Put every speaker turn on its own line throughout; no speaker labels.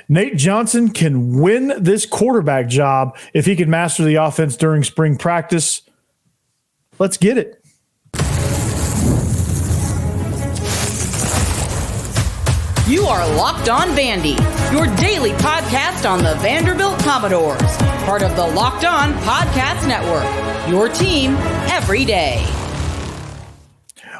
Nate Johnson can win this quarterback job if he can master the offense during spring practice. Let's get it.
You are Locked On Vandy, your daily podcast on the Vanderbilt Commodores, part of the Locked On Podcast Network, your team every day.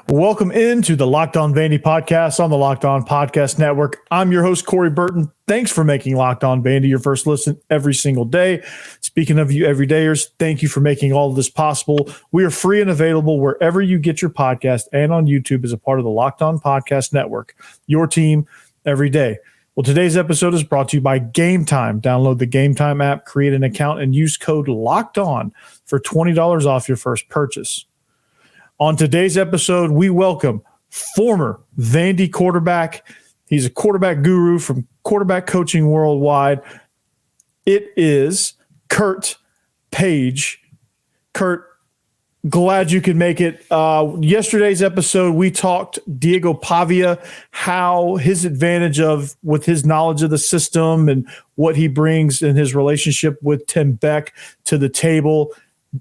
Welcome into the Locked On Vandy podcast on the Locked On Podcast Network. I'm your host, Corey Burton. Thanks for making Locked On Vandy your first listen every single day. Speaking of you everydayers, thank you for making all of this possible. We are free and available wherever you get your podcast and on YouTube as a part of the Locked On Podcast Network, your team every day. Well, today's episode is brought to you by Gametime. Download the Gametime app, create an account, and use code LOCKEDON for $20 off your first purchase. On today's episode, we welcome former Vandy quarterback. He's a quarterback guru from Quarterback Coaching Worldwide. It is Kurt Page. Kurt, glad you could make it. Yesterday's episode, we talked Diego Pavia, how his advantage with his knowledge of the system and what he brings in his relationship with Tim Beck to the table,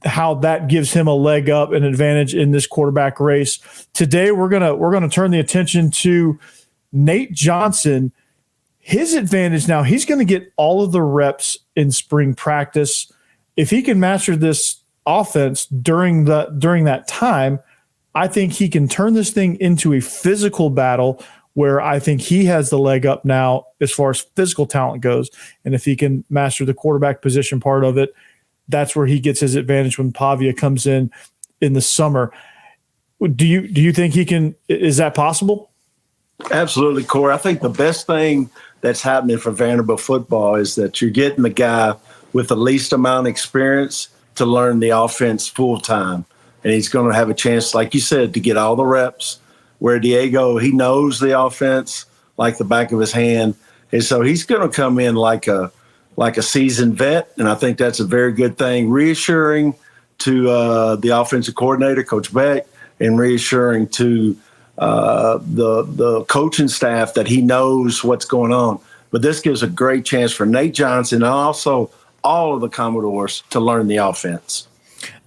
how that gives him a leg up, an advantage in this quarterback race. Today, we're gonna turn the attention to Nate Johnson. His advantage now, he's going to get all of the reps in spring practice. If he can master this offense during that time, I think he can turn this thing into a physical battle where I think he has the leg up now as far as physical talent goes. And if he can master the quarterback position part of it, that's where he gets his advantage when Pavia comes in the summer. Do you think he can? Is that possible?
Absolutely, Corey. I think the best thing that's happening for Vanderbilt football is that you're getting the guy with the least amount of experience to learn the offense full time. And he's going to have a chance, like you said, to get all the reps, where Diego, he knows the offense like the back of his hand. And so he's going to come in like a seasoned vet, and I think that's a very good thing. Reassuring to the offensive coordinator, Coach Beck, and reassuring to the coaching staff that he knows what's going on. But this gives a great chance for Nate Johnson and also all of the Commodores to learn the offense.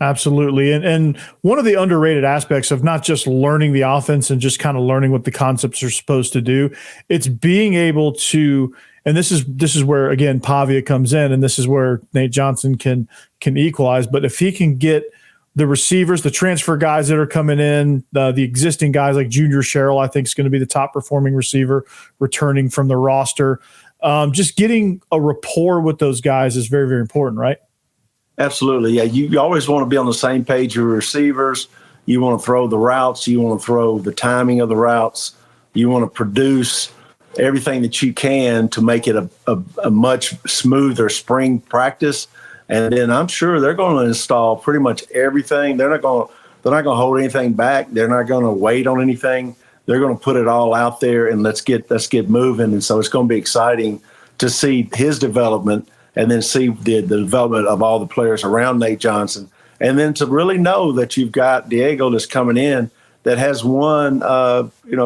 Absolutely. And one of the underrated aspects of not just learning the offense and just kind of learning what the concepts are supposed to do, it's being able to, and this is where, again, Pavia comes in, and this is where Nate Johnson can equalize. But if he can get the receivers, the transfer guys that are coming in, the existing guys like Junior Sherrill, I think is going to be the top performing receiver returning from the roster. Just getting a rapport with those guys is very, very important, right?
Absolutely. Yeah, you always want to be on the same page with receivers. You want to throw the routes. You want to throw the timing of the routes. You want to produce everything that you can to make it a much smoother spring practice. And then I'm sure they're going to install pretty much everything. They're not going to hold anything back. They're not going to wait on anything. They're going to put it all out there and let's get moving. And so it's going to be exciting to see his development and then see the development of all the players around Nate Johnson. And then to really know that you've got Diego that's coming in that has won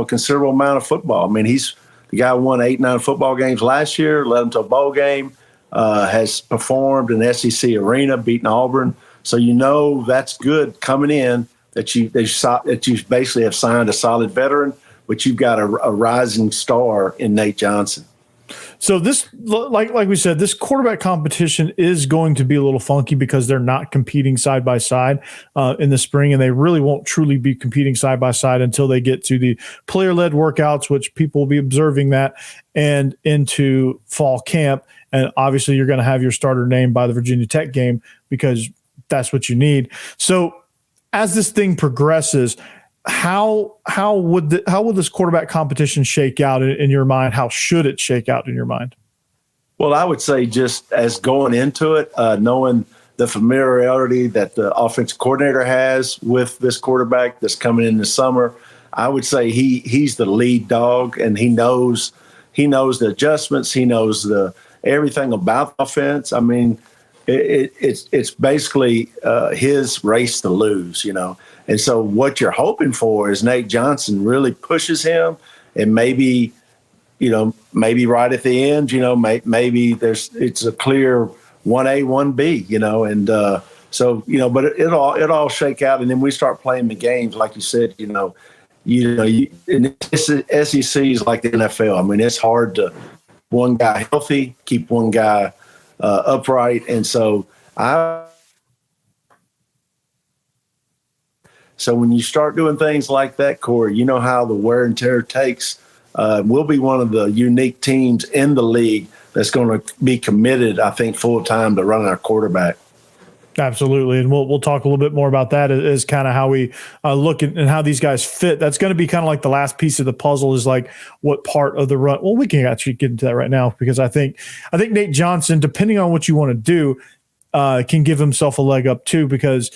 considerable amount of football. I mean, the guy won 8-9 football games last year, led them to a bowl game, has performed in SEC arena, beaten Auburn. So that's good coming in, that you basically have signed a solid veteran, but you've got a rising star in Nate Johnson.
So this, like we said, this quarterback competition is going to be a little funky because they're not competing side by side in the spring, and they really won't truly be competing side by side until they get to the player-led workouts, which people will be observing that, and into fall camp. And obviously, you're going to have your starter named by the Virginia Tech game because that's what you need. So as this thing progresses, how would this quarterback competition shake out in your mind? How should it shake out in your mind?
Well, I would say just as going into it, knowing the familiarity that the offensive coordinator has with this quarterback that's coming in this summer, I would say he's the lead dog, and he knows the adjustments. He knows everything about the offense. I mean, it's basically his race to lose, And so what you're hoping for is Nate Johnson really pushes him and maybe, maybe right at the end, maybe it's a clear 1A, 1B, and so, but it all shake out. And then we start playing the games, like you said, and SEC is like the NFL. I mean, it's hard to one guy healthy, keep one guy upright. And so so when you start doing things like that, Corey, you know how the wear and tear takes. We'll be one of the unique teams in the league that's going to be committed, I think, full time to running our quarterback.
Absolutely. And we'll talk a little bit more about that as kind of how we look at and how these guys fit. That's going to be kind of like the last piece of the puzzle is like what part of the run. Well, we can actually get into that right now because I think Nate Johnson, depending on what you want to do, can give himself a leg up too, because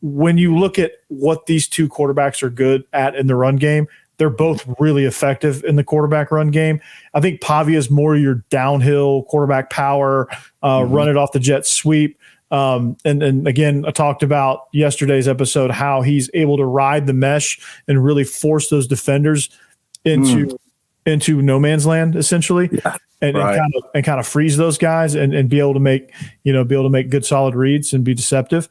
when you look at what these two quarterbacks are good at in the run game, they're both really effective in the quarterback run game. I think Pavia is more your downhill quarterback power, run it off the jet sweep. And again, I talked about yesterday's episode how he's able to ride the mesh and really force those defenders into no man's land, essentially, and kind of freeze those guys and be able to make good solid reads and be deceptive.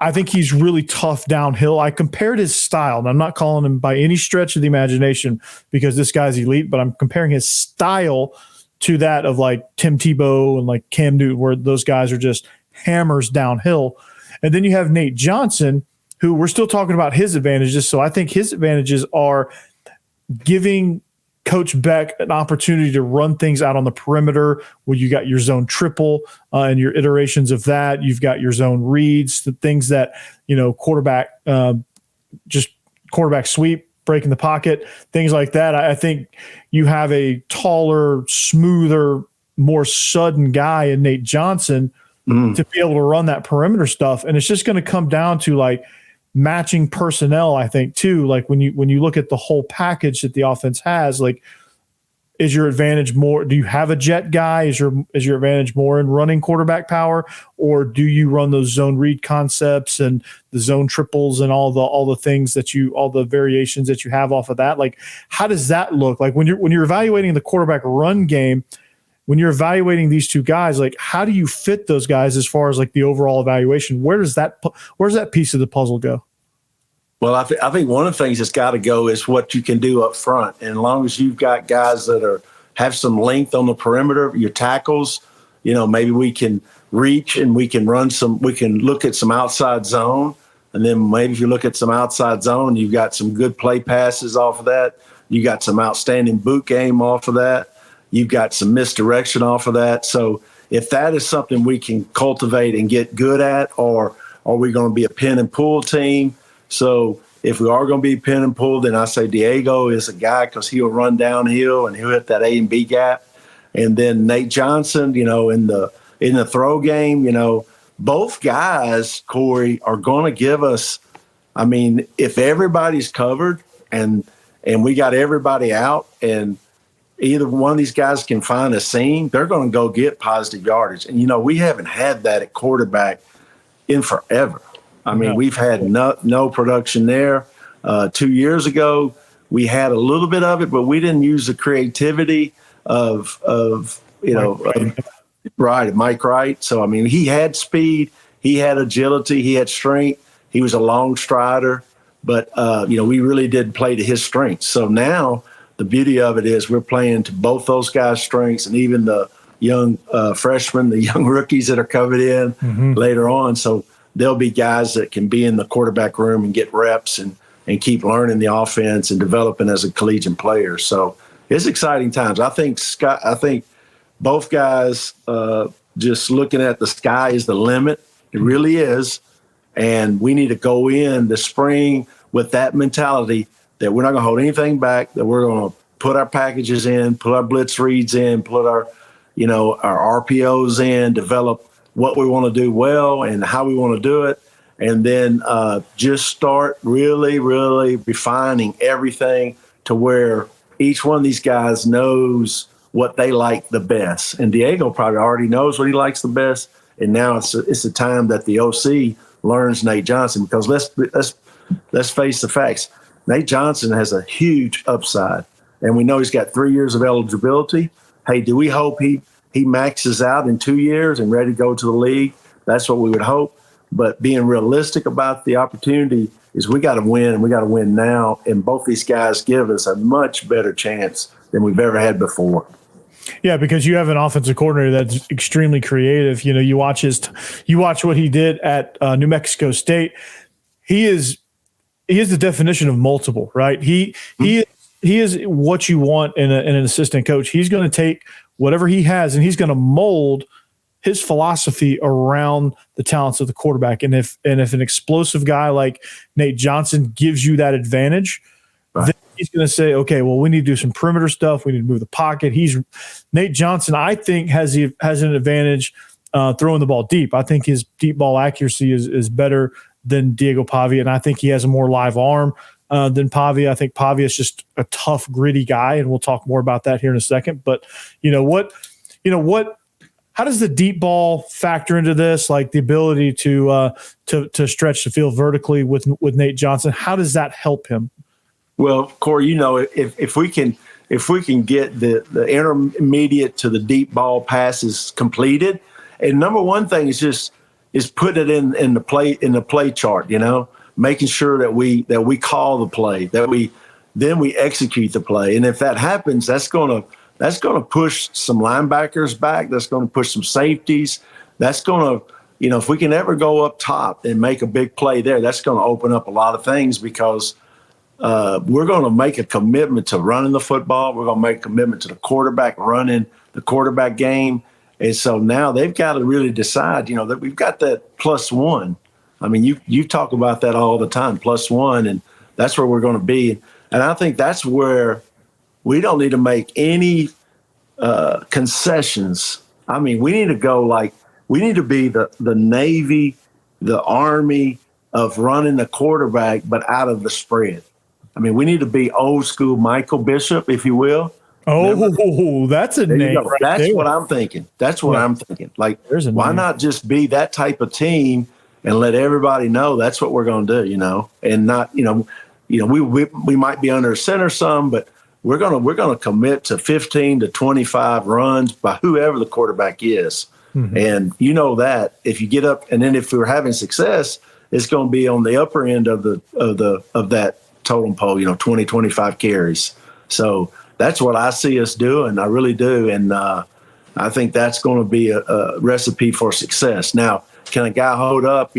I think he's really tough downhill. I compared his style, and I'm not calling him by any stretch of the imagination because this guy's elite, but I'm comparing his style to that of like Tim Tebow and like Cam Newton, where those guys are just hammers downhill. And then you have Nate Johnson, who we're still talking about his advantages. So I think his advantages are giving Coach Beck an opportunity to run things out on the perimeter where you got your zone triple and your iterations of that. You've got your zone reads, the things that, quarterback sweep, breaking the pocket, things like that. I think you have a taller, smoother, more sudden guy in Nate Johnson to be able to run that perimeter stuff. And it's just going to come down to like matching personnel, I think, too. Like when you look at the whole package that the offense has, like, is your advantage more? Do you have a jet guy? Is your advantage more in running quarterback power, or do you run those zone read concepts and the zone triples and all the things all the variations that you have off of that? Like, how does that look? Like when you're evaluating the quarterback run game, when you're evaluating these two guys, like how do you fit those guys as far as like the overall evaluation? Where's that piece of the puzzle go?
Well, I think one of the things that's got to go is what you can do up front. And as long as you've got guys that have some length on the perimeter, your tackles, maybe we can reach and we can look at some outside zone. And then maybe if you look at some outside zone, you've got some good play passes off of that. You got some outstanding boot game off of that. You've got some misdirection off of that. So if that is something we can cultivate and get good at, or are we going to be a pin and pull team? So if we are going to be pin and pull, then I say Diego is a guy because he'll run downhill and he'll hit that A and B gap. And then Nate Johnson, in the throw game, both guys, Corey, are going to give us. I mean, if everybody's covered and we got everybody out and either one of these guys can find a seam, they're going to go get positive yardage. And, we haven't had that at quarterback in forever. I mean, we've had no production there. 2 years ago, we had a little bit of it, but we didn't use the creativity of Mike Wright. So, I mean, he had speed, he had agility, he had strength. He was a long strider, but, we really did play to his strengths. So now the beauty of it is we're playing to both those guys' strengths and even the young freshmen, the young rookies that are coming in later on. So there'll be guys that can be in the quarterback room and get reps and keep learning the offense and developing as a collegiate player. So it's exciting times. I think both guys just looking at the sky is the limit. It really is. And we need to go in the spring with that mentality that we're not going to hold anything back, that we're going to put our packages in, put our blitz reads in, put our RPOs in, develop what we want to do well and how we want to do it, and then just start really, really refining everything to where each one of these guys knows what they like the best. And Diego probably already knows what he likes the best, and now it's the time that the OC learns Nate Johnson, because let's face the facts. Nate Johnson has a huge upside, and we know he's got 3 years of eligibility. Hey, do we hope he maxes out in 2 years and ready to go to the league? That's what we would hope. But being realistic about the opportunity is we got to win, and we got to win now. And both these guys give us a much better chance than we've ever had before.
Yeah, because you have an offensive coordinator that's extremely creative. You know, you watch what he did at New Mexico State. He is the definition of multiple, right? He is what you want in an assistant coach. He's going to take whatever he has and he's going to mold his philosophy around the talents of the quarterback. And if an explosive guy like Nate Johnson gives you that advantage, right, then he's going to say, okay, well, we need to do some perimeter stuff. We need to move the pocket. Nate Johnson, I think, has an advantage throwing the ball deep. I think his deep ball accuracy is better than Diego Pavia, and I think he has a more live arm than Pavia. I think Pavia is just a tough, gritty guy, and we'll talk more about that here in a second. But how does the deep ball factor into this? Like the ability to stretch the field vertically with Nate Johnson. How does that help him?
Well, Corey, if we can get the intermediate to the deep ball passes completed, and number one thing is put it in the play chart. Making sure that we call the play, that we execute the play, and if that happens, that's going to push some linebackers back. That's going to push some safeties. That's going to, if we can ever go up top and make a big play there, that's going to open up a lot of things because we're going to make a commitment to running the football. We're going to make a commitment to the quarterback running the quarterback game. And so now they've got to really decide, that we've got that +1. I mean, you talk about that all the time, +1, and that's where we're going to be. And I think that's where we don't need to make any concessions. I mean, we need to be the Navy, the Army of running the quarterback, but out of the spread. I mean, we need to be old school Michael Bishop, if you will.
Oh, that's a name. Right
that's
there.
what I'm thinking. That's what I'm thinking. Like, why
name.
not just be that type of team and let everybody know that's what we're going to do, and not, we might be under center some, but we're going to commit to 15 to 25 runs by whoever the quarterback is. Mm-hmm. And that if you get up, and then if we're having success, it's going to be on the upper end of that totem pole, 20, 25 carries. So that's what I see us doing. I really do. And I think that's going to be a recipe for success. Now, can a guy hold up,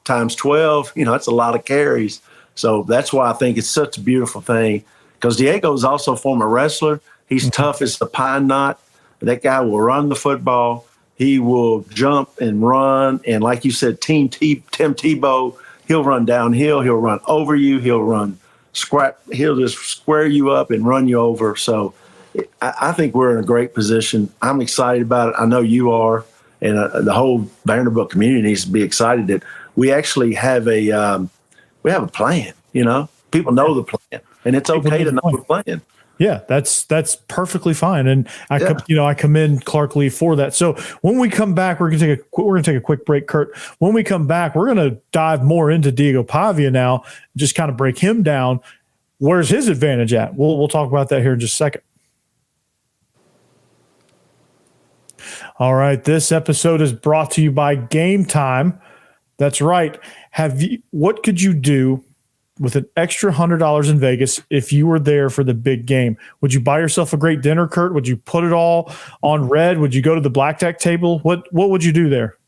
times 12? That's a lot of carries. So that's why I think it's such a beautiful thing, because Diego is also a former wrestler. He's tough as the pine knot. That guy will run the football. He will jump and run. And like you said, Tim Tebow, he'll run downhill. He'll run over you. He'll just square you up and run you over. So I think we're in a great position. I'm excited about it. I know you are. And the whole Vanderbilt community needs to be excited that we actually have a plan. People know the plan, and it's okay to know the plan.
Yeah, that's perfectly fine, and I commend Clark Lee for that. So when we come back, we're gonna take a quick break, Kurt. When we come back, we're gonna dive more into Diego Pavia now, just kind of break him down. Where's his advantage at? We'll talk about that here in just a second. All right, this episode is brought to you by Gametime. That's right. What could you do with an extra $100 in Vegas if you were there for the big game? Would you buy yourself a great dinner, Kurt? Would you put it all on red? Would you go to the blackjack table? What would you do there?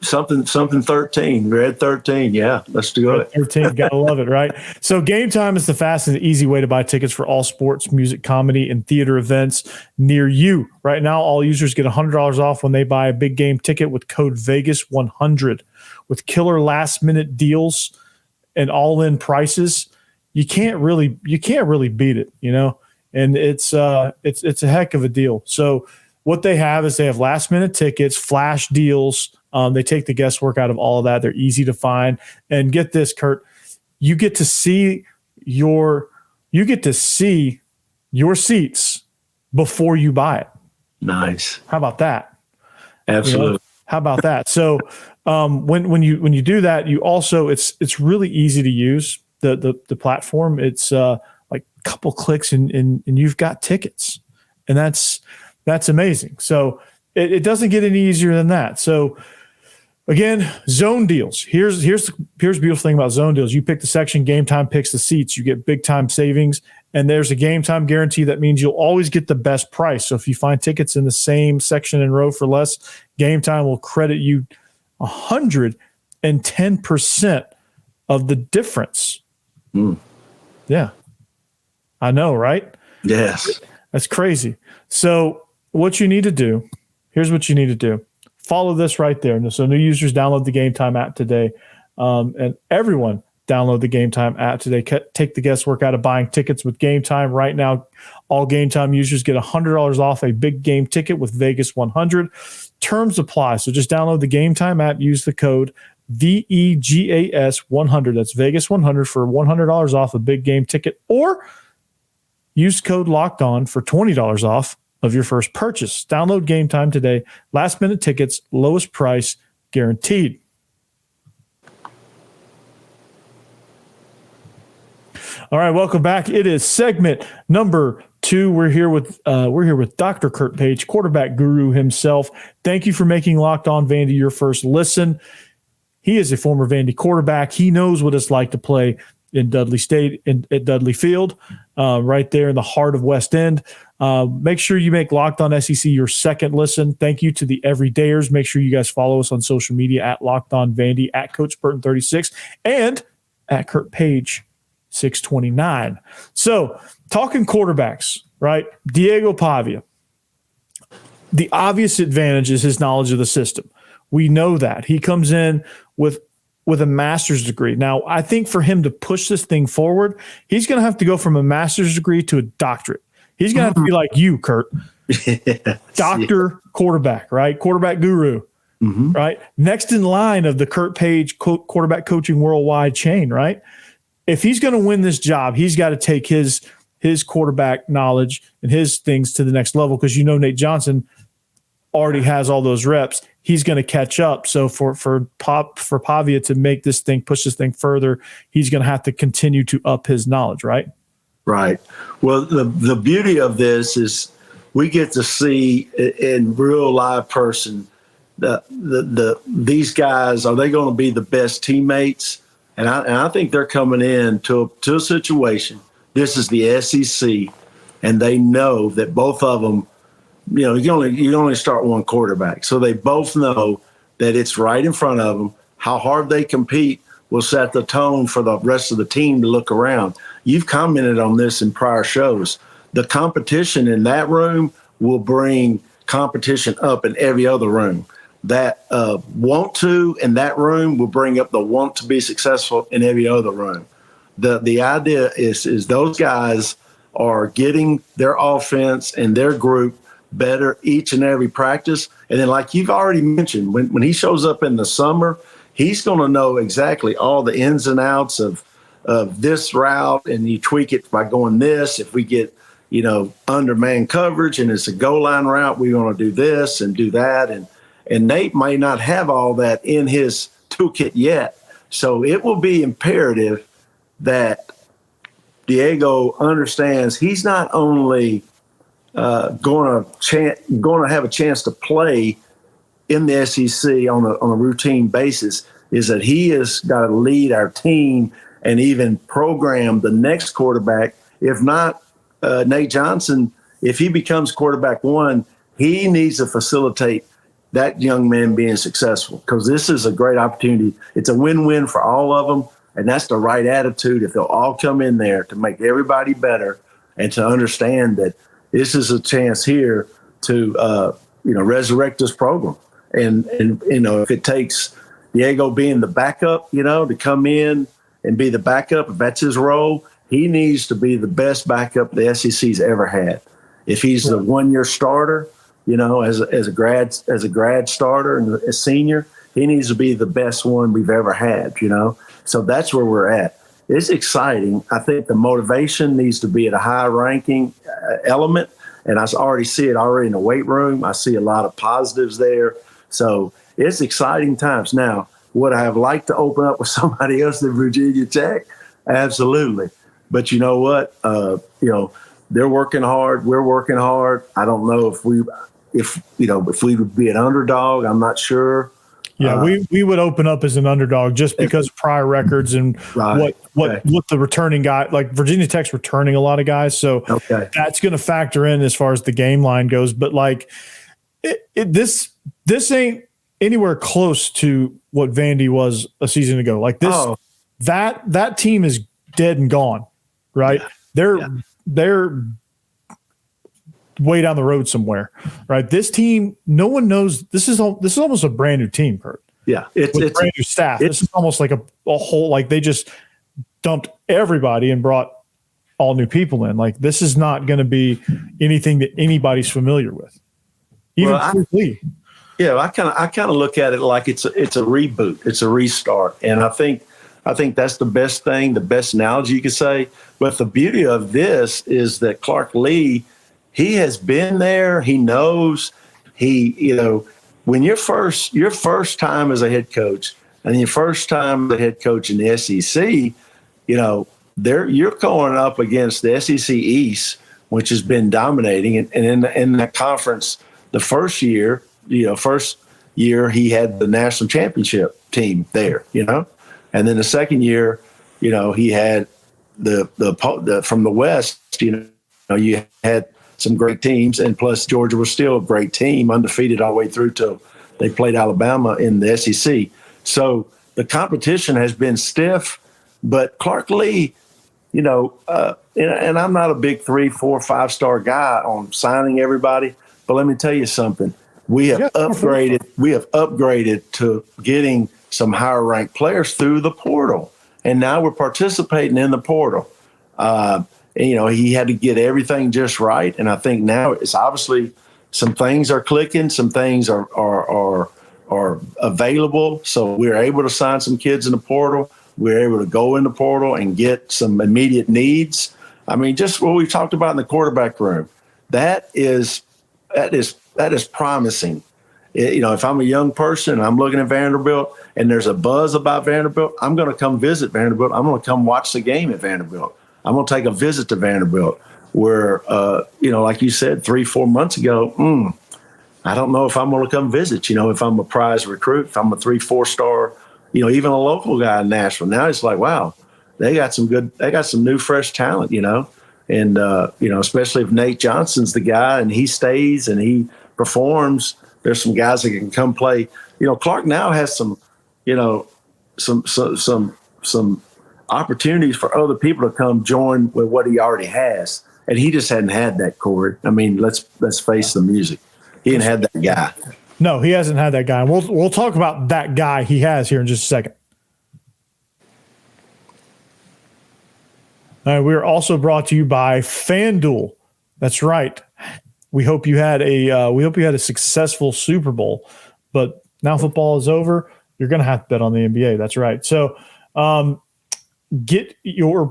Something 13, red 13. Yeah, let's do it.
13, gotta love it, right? So Gametime is the fast and easy way to buy tickets for all sports, music, comedy, and theater events near you. Right now, all users get $100 off when they buy a big game ticket with code Vegas100. With killer last-minute deals and all-in prices, you can't really beat it, And it's a heck of a deal. So what they have is they have last-minute tickets, flash deals. They take the guesswork out of all of that. They're easy to find. And get this, Kurt, you get to see your seats before you buy it.
Nice.
How about that?
Absolutely.
How about that? So when you do that, you also it's really easy to use the platform. It's like a couple clicks and you've got tickets. And that's amazing. So it doesn't get any easier than that. So again, zone deals. Here's the beautiful thing about zone deals. You pick the section, Game Time picks the seats. You get big time savings, and there's a Game Time guarantee. That means you'll always get the best price. So if you find tickets in the same section and row for less, Game Time will credit you 110% of the difference. Yeah. I know, right?
Yes.
That's crazy. So what you need to do, here's what you need to do. Follow this right there. So new users, download the Game Time app today. And everyone download the Game Time app today. Take the guesswork out of buying tickets with Game Time. Right now, all Game Time users get $100 off a big game ticket with Vegas 100. Terms apply. So just download the Game Time app. Use the code VEGAS 100. That's Vegas 100 for $100 off a big game ticket. Or use code Locked On for $20 off of your first purchase. Download Game Time today. Last minute tickets, lowest price guaranteed. All right, welcome back. It is segment number 2. We're here with Dr. Kurt Page, quarterback guru himself. Thank you for making Locked On Vandy your first listen. He is a former Vandy quarterback. He knows what it's like to play in Dudley State, at Dudley Field, right there in the heart of West End. Make sure you make Locked On SEC your second listen. Thank you to the everydayers. Make sure you guys follow us on social media at Locked On Vandy, at Coach Burton 36, and at Kurt Page 629. So talking quarterbacks, right? Diego Pavia. The obvious advantage is his knowledge of the system. We know that. He comes in with a master's degree. Now, I think for him to push this thing forward, he's going to have to go from a master's degree to a doctorate. He's going to have to be like you, Kurt. Yes, Doctor quarterback, right? Quarterback guru, right? Next in line of the Kurt Page quarterback coaching worldwide chain, right? If he's going to win this job, he's got to take his quarterback knowledge and his things to the next level, because Nate Johnson already has all those reps. He's going to catch up. So for Pavia to make this thing, push this thing further, he's going to have to continue to up his knowledge, right? Right.
Well, the beauty of this is we get to see in real live person these guys. Are they going to be the best teammates? And I think they're coming in to a situation. This is the SEC, and they know that both of them. You can only start one quarterback. So they both know that it's right in front of them. How hard they compete will set the tone for the rest of the team to look around. You've commented on this in prior shows. The competition in that room will bring competition up in every other room. That want to in that room will bring up the want to be successful in every other room. The idea is those guys are getting their offense and their group better each and every practice. And then, like you've already mentioned, when he shows up in the summer, he's going to know exactly all the ins and outs of this route, and you tweak it by going this. If we get, under man coverage and it's a goal line route, we're going to do this and do that. And Nate may not have all that in his toolkit yet. So it will be imperative that Diego understands he's not only going to have a chance to play in the SEC on a routine basis, is that he has got to lead our team and even program the next quarterback. If not, Nate Johnson, if he becomes quarterback one, he needs to facilitate that young man being successful, because this is a great opportunity. It's a win-win for all of them, and that's the right attitude. If they'll all come in there to make everybody better and to understand that this is a chance here to, resurrect this program. And if it takes Diego being the backup, to come in and be the backup, if that's his role, he needs to be the best backup the SEC's ever had. If he's the 1-year starter, as a grad starter and a senior, he needs to be the best one we've ever had, So that's where we're at. It's exciting. I think the motivation needs to be at a high ranking element. And I already see it already in the weight room. I see a lot of positives there. So it's exciting times. Now, would I have liked to open up with somebody else than Virginia Tech? Absolutely. But you know what? they're working hard. We're working hard. I don't know if we would be an underdog. I'm not sure.
Yeah, we would open up as an underdog just because of prior records and what the returning guy, like Virginia Tech's returning a lot of guys, so that's going to factor in as far as the game line goes. But like this ain't anywhere close to what Vandy was a season ago. Like this, that team is dead and gone, right? Yeah. They're way down the road somewhere, right? This team, no one knows. This is almost a brand new team, Kurt.
Yeah,
it's brand new staff. This is almost like a whole, like they just dumped everybody and brought all new people in. Like this is not going to be anything that anybody's familiar with. Even Lee.
Yeah, I kind of look at it like it's a reboot, it's a restart, and I think that's the best thing, the best analogy you could say. But the beauty of this is that Clark Lee, he has been there. He knows. When your first time as a head coach and your first time as a head coach in the SEC, you're going up against the SEC East, which has been dominating, and in that conference, the first year he had the national championship team there, and then the second year, he had the from the West, you had some great teams, and plus Georgia was still a great team, undefeated all the way through till they played Alabama in the SEC. So the competition has been stiff, but Clark Lee, and I'm not a big 3, 4, 5-star guy on signing everybody, but let me tell you something. We have upgraded to getting some higher ranked players through the portal, and now we're participating in the portal. He had to get everything just right, and I think now it's obviously some things are clicking, some things are available. So we're able to sign some kids in the portal. We're able to go in the portal and get some immediate needs. I mean, just what we talked about in the quarterback room, that is promising. If I'm a young person and I'm looking at Vanderbilt and there's a buzz about Vanderbilt, I'm going to come visit Vanderbilt. I'm going to come watch the game at Vanderbilt. I'm going to take a visit to Vanderbilt where, like you said, 3-4 months ago, I don't know if I'm going to come visit, if I'm a prize recruit, if I'm a 3-4 star, even a local guy in Nashville. Now it's like, wow, they got some new fresh talent, and, especially if Nate Johnson's the guy and he stays and he performs, there's some guys that can come play. Clark now has some opportunities for other people to come join with what he already has. And he just hadn't had that, Corey. I mean, let's face the music. He didn't have that guy.
No, he hasn't had that guy. We'll talk about that guy he has here in just a second. All right, we are also brought to you by FanDuel. That's right. We hope you had a successful Super Bowl, but now football is over. You're going to have to bet on the NBA. That's right. So, get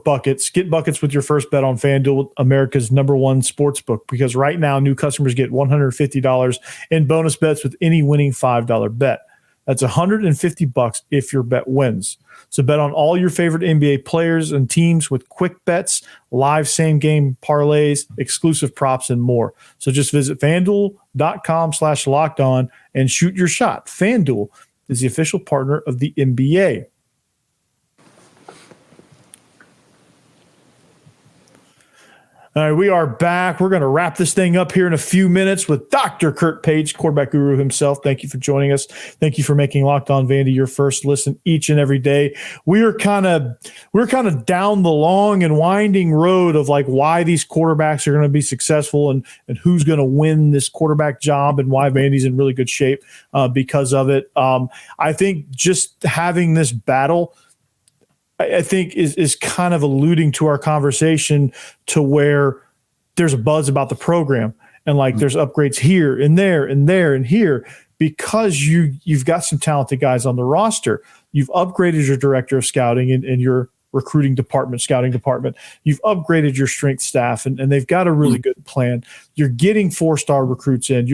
buckets with your first bet on FanDuel, America's #1 sports book, because right now new customers get $150 in bonus bets with any winning $5 bet. That's $150 if your bet wins. So bet on all your favorite NBA players and teams with quick bets, live same-game parlays, exclusive props, and more. So just visit FanDuel.com/lockedon and shoot your shot. FanDuel is the official partner of the NBA. All right, we are back. We're going to wrap this thing up here in a few minutes with Dr. Kurt Page, quarterback guru himself. Thank you for joining us. Thank you for making Locked On Vandy your first listen each and every day. We're kind of down the long and winding road of like why these quarterbacks are going to be successful and who's going to win this quarterback job and why Vandy's in really good shape because of it. I think just having this battle, I think is kind of alluding to our conversation to where there's a buzz about the program and like there's upgrades here and there and there and here because you've got some talented guys on the roster. You've upgraded your director of scouting and your recruiting department, scouting department. You've upgraded your strength staff and they've got a really good plan. You're getting 4-star recruits in.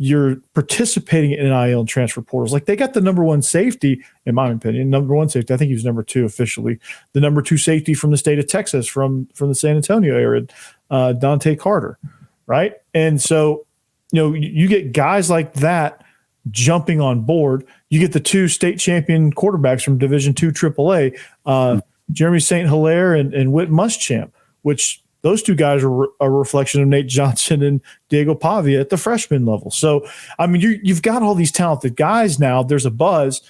you're participating in NIL and transfer portals. Like they got the number one safety, in my opinion, number one safety. I think he was number 2 officially. The number 2 safety from the state of Texas, from the San Antonio area, Dante Carter, right? And so, you get guys like that jumping on board. You get the 2 state champion quarterbacks from Division II AAA, Jeremy St. Hilaire and Whit Muschamp, which those 2 guys are a reflection of Nate Johnson and Diego Pavia at the freshman level. So, I mean, you've got all these talented guys now. There's a buzz.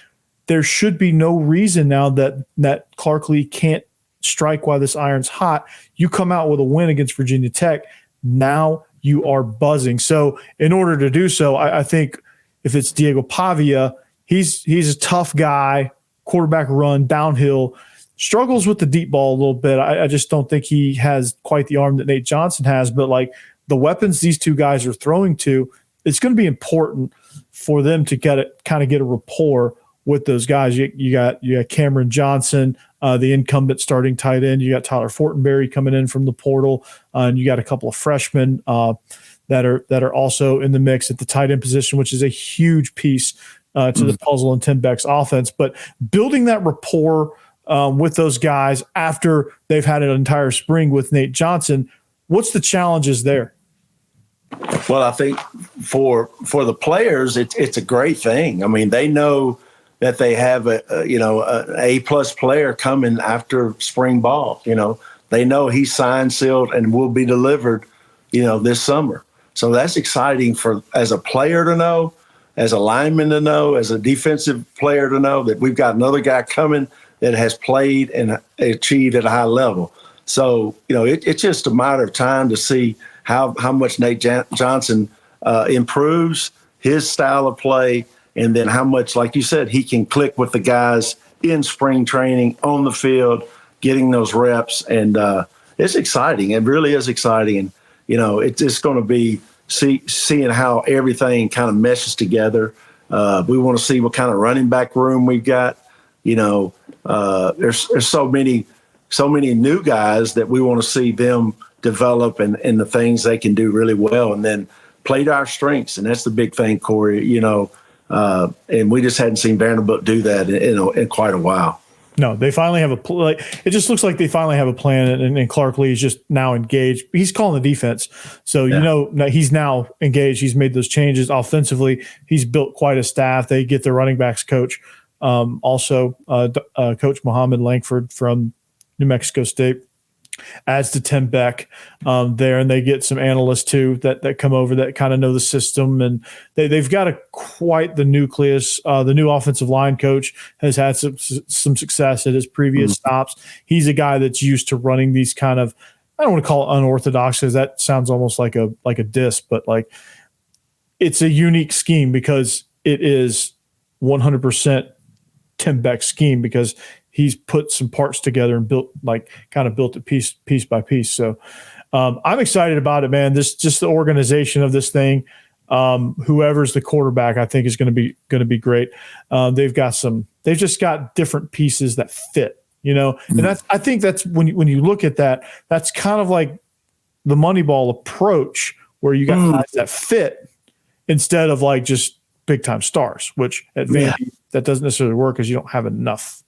There should be no reason now that Clark Lee can't strike while this iron's hot. You come out with a win against Virginia Tech. Now you are buzzing. So in order to do so, I think if it's Diego Pavia, he's a tough guy, quarterback run, downhill, struggles with the deep ball a little bit. I just don't think he has quite the arm that Nate Johnson has, but like the weapons these 2 guys are throwing to, it's going to be important for them to get a rapport with those guys. You got Cameron Johnson, the incumbent starting tight end. You got Tyler Fortenberry coming in from the portal, and you got a couple of freshmen that are also in the mix at the tight end position, which is a huge piece to the puzzle in Tim Beck's offense. But building that rapport with those guys after they've had an entire spring with Nate Johnson, what's the challenges there?
Well, I think for the players, it's a great thing. I mean, they know that they have an A+ player coming after spring ball. They know he's signed, sealed, and will be delivered, this summer. So that's exciting as a player to know, as a lineman to know, as a defensive player to know that we've got another guy coming that has played and achieved at a high level. So, it's just a matter of time to see how much Nate Johnson improves his style of play, and then how much, like you said, he can click with the guys in spring training, on the field, getting those reps. And it's exciting. It really is exciting. And, it's just going to be seeing how everything kind of meshes together. We want to see what kind of running back room we've got. There's so many new guys that we want to see them develop and the things they can do really well, and then play to our strengths. And that's the big thing, Corey, and we just hadn't seen Vanderbilt do that in quite a while.
No, they finally have it just looks like they finally have a plan, and Clark Lee is just now engaged. He's calling the defense. So, he's now engaged. He's made those changes offensively. He's built quite a staff. They get their running backs coach. Also, Coach Mohammed Langford from New Mexico State adds to Tim Beck there, and they get some analysts too that come over that kind of know the system, and they've got quite the nucleus. The new offensive line coach has had some success at his previous stops. He's a guy that's used to running these kind of, I don't want to call it unorthodox because that sounds almost like a diss, but like it's a unique scheme because it is 100% Tim Beck's scheme, because he's put some parts together and built it piece by piece. So I'm excited about it, man. Just the organization of this thing. Whoever's the quarterback, I think is going to be great. They've just got different pieces that fit, and I think that's when you look at that, that's kind of like the Moneyball approach, where you got guys that fit instead of like just big time stars, which at Vandy that doesn't necessarily work because you don't have enough.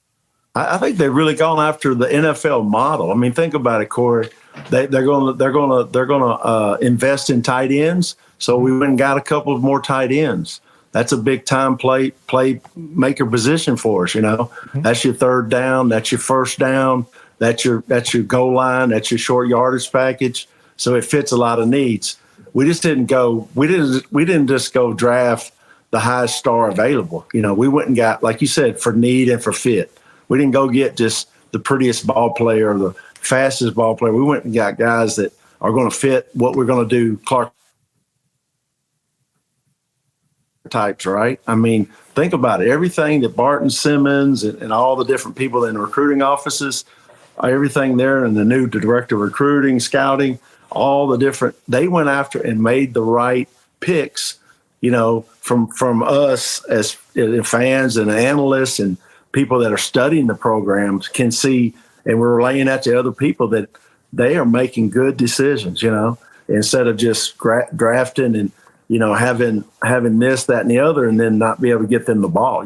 I think they've really gone after the NFL model. I mean, think about it, Corey. They're going to invest in tight ends. So we went and got a couple of more tight ends. That's a big time play maker position for us. That's your third down. That's your first down. That's your goal line. That's your short yardage package. So it fits a lot of needs. We just didn't go. We didn't just go draft the highest star available. We went and got, like you said, for need and for fit. We didn't go get just the prettiest ball player or the fastest ball player. We went and got guys that are going to fit what we're going to do, Clark types, right? I mean, think about it. Everything that Barton Simmons and all the different people in the recruiting offices, everything there, and the new director of recruiting, scouting, all the different, they went after and made the right picks, from us as fans and analysts and people that are studying the programs can see, and we're relaying that to other people that they are making good decisions, instead of just drafting having this, that, and the other, and then not be able to get them the ball.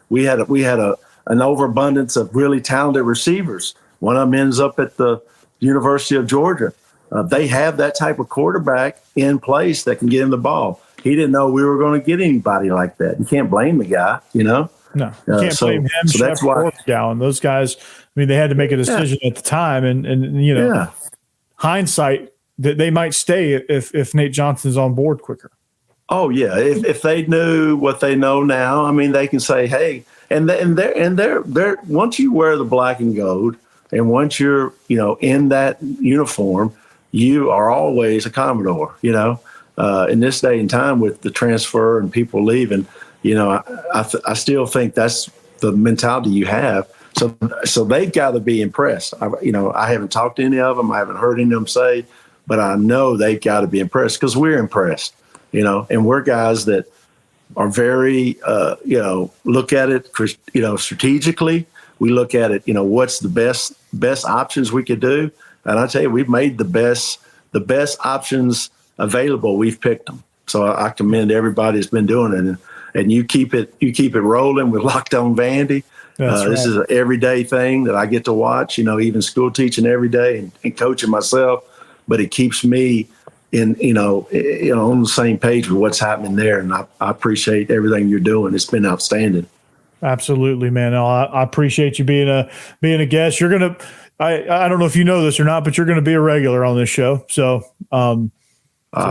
We had an overabundance of really talented receivers. One of them ends up at the University of Georgia. They have that type of quarterback in place that can get him the ball. He didn't know we were going to get anybody like that. You can't blame the guy,
No, you can't blame him.
So that's why
those guys. They had to make a decision at the time, and hindsight, that they might stay if Nate Johnson's on board quicker.
Oh yeah, if they knew what they know now, they can say, hey, and they're once you wear the black and gold, and once you're in that uniform, you are always a Commodore. In this day and time with the transfer and people leaving, I still think that's the mentality you have. So they've got to be impressed. I haven't talked to any of them. I haven't heard any of them say, but I know they've got to be impressed because we're impressed. And we're guys that are very, look at it, strategically. We look at it, what's the best options we could do. And I tell you, we've made the best options available. We've picked them. So I commend everybody that's been doing it. And you keep it rolling with Locked On Vandy. This is an everyday thing that I get to watch, even school teaching every day and coaching myself. But it keeps me on the same page with what's happening there. And I appreciate everything you're doing. It's been outstanding. Absolutely, man.
I appreciate you being a guest. You're going to, I don't know if you know this or not, but you're going to be a regular on this show. So
I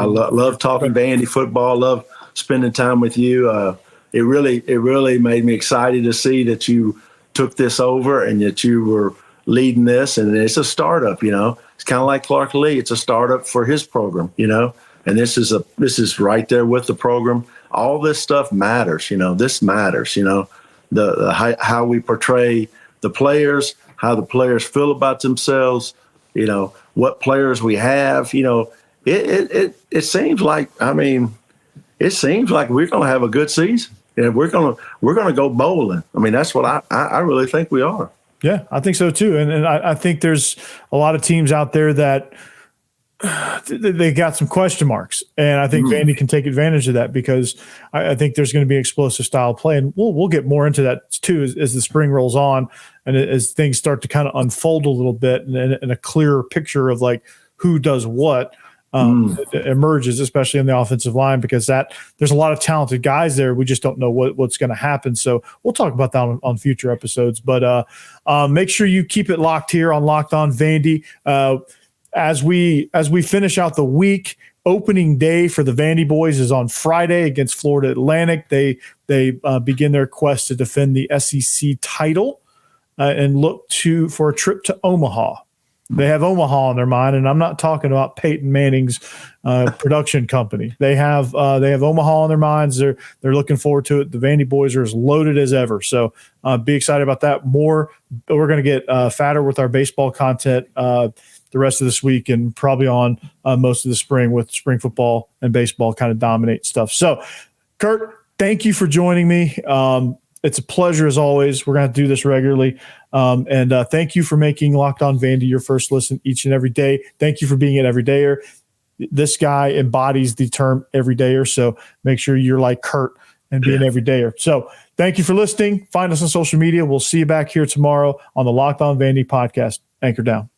love talking Vandy football. Love spending time with you. It really made me excited to see that you took this over and that you were leading this. And it's a startup, It's kind of like Clark Lee. It's a startup for his program, And this is right there with the program. All this stuff matters, This matters, the how we portray the players, how the players feel about themselves, what players we have, It seems like we're going to have a good season. And we're going to go bowling. That's what I really think we are.
Yeah, I think so too. And I think there's a lot of teams out there that they got some question marks. And I think Vandy can take advantage of that because I think there's going to be explosive style play. And we'll get more into that too as the spring rolls on and as things start to kind of unfold a little bit and a clearer picture of like who does what. Emerges, especially in the offensive line, because there's a lot of talented guys there. We just don't know what's going to happen. So we'll talk about that on future episodes. But make sure you keep it locked here on Locked On Vandy. As we finish out the week, opening day for the Vandy boys is on Friday against Florida Atlantic. They begin their quest to defend the SEC title and look for a trip to Omaha. They have Omaha on their mind, and I'm not talking about Peyton Manning's production company. They have Omaha on their minds. They're looking forward to it. The Vandy boys are as loaded as ever. So be excited about that. More, we're going to get fatter with our baseball content the rest of this week and probably on most of the spring with spring football and baseball kind of dominate stuff. So, Kurt, thank you for joining me. It's a pleasure as always. We're going to do this regularly. And thank you for making Locked On Vandy your first listen each and every day. Thank you for being an everydayer. This guy embodies the term everydayer. So make sure you're like Kurt and be an everydayer. So thank you for listening. Find us on social media. We'll see you back here tomorrow on the Locked On Vandy podcast. Anchor down.